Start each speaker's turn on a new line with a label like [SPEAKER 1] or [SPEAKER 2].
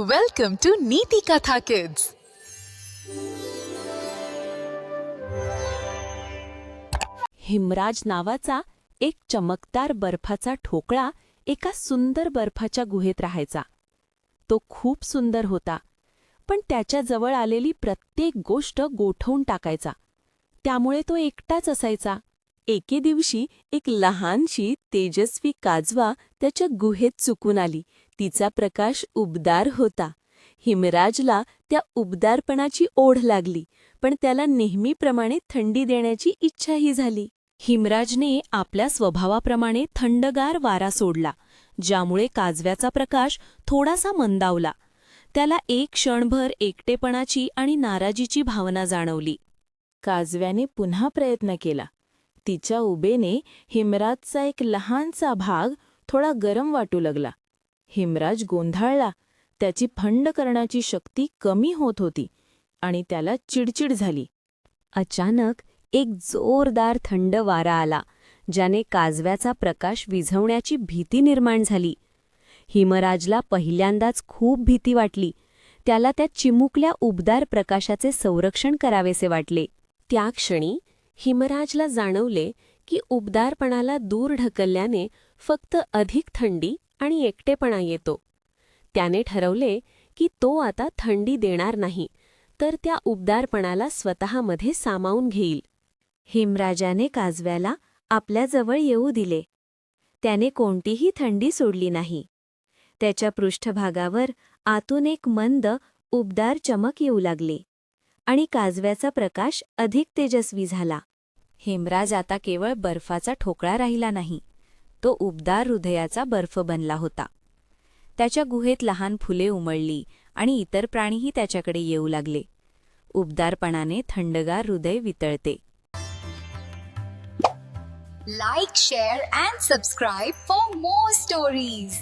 [SPEAKER 1] Welcome to Neeti Katha Kids.
[SPEAKER 2] Himraj नावाचा एक चमकदार बर्फाचा ठोकळा एका सुंदर बर्फाच्या गुहेत राहायचा. तो खूप सुंदर होता, पण त्याच्या जवळ आलेली प्रत्येक गोष्ट गोठवून टाकायचा. त्यामुळे तो एकटाच असायचा. एके दिवशी एक लहानशी तेजस्वी काजवा त्याच्या गुहेत चुकून आली. तिचा प्रकाश उबदार होता. हिमराजला त्या उबदारपणाची ओढ लागली, पण त्याला नेहमीप्रमाणे थंडी देण्याची इच्छाही झाली. हिमराजने आपल्या स्वभावाप्रमाणे थंडगार वारा सोडला, ज्यामुळे काजव्याचा प्रकाश थोडासा मंदावला. त्याला एक क्षणभर एकटेपणाची आणि नाराजीची भावना जाणवली. काजव्याने पुन्हा प्रयत्न केला. तिच्या उबेने हिमराजचा एक लहानसा भाग थोडा गरम वाटू लागला. हिमराज गोंधळला. त्याची थंड करण्याची शक्ती कमी होत होती आणि त्याला चिडचिड झाली. अचानक एक जोरदार थंड वारा आला, ज्याने काजव्याचा प्रकाश विझवण्याची भीती निर्माण झाली. हिमराजला पहिल्यांदाच खूप भीती वाटली. त्याला त्या चिमुकल्या उबदार प्रकाशाचे संरक्षण करावेसे वाटले. त्या क्षणी हिमराजला जाणवले की उबदारपणाला दूर ढकलल्याने फक्त अधिक थंडी आणि एकटेपणा येतो. त्याने ठरवले की तो आता थंडी देणार नाही, तर त्या उबदारपणाला स्वतःमध्ये सामावून घेईल. हिमराजाने काजव्याला आपल्याजवळ येऊ दिले. त्याने कोणतीही थंडी सोडली नाही. त्याच्या पृष्ठभागावर आतून एक मंद, उबदार चमक येऊ लागली आणि काजव्याचा प्रकाश अधिक तेजस्वी झाला. हिमराज आता केवळ बर्फाचा ठोकळा राहिला नाही, तो उबदार हृदयाचा बर्फ बनला होता. त्याच्या गुहेत लहान फुले उमळली आणि इतर प्राणीही त्याच्याकडे येऊ लागले. उबदारपणाने थंडगार हृदय वितळते.
[SPEAKER 1] Like, share and subscribe for more stories.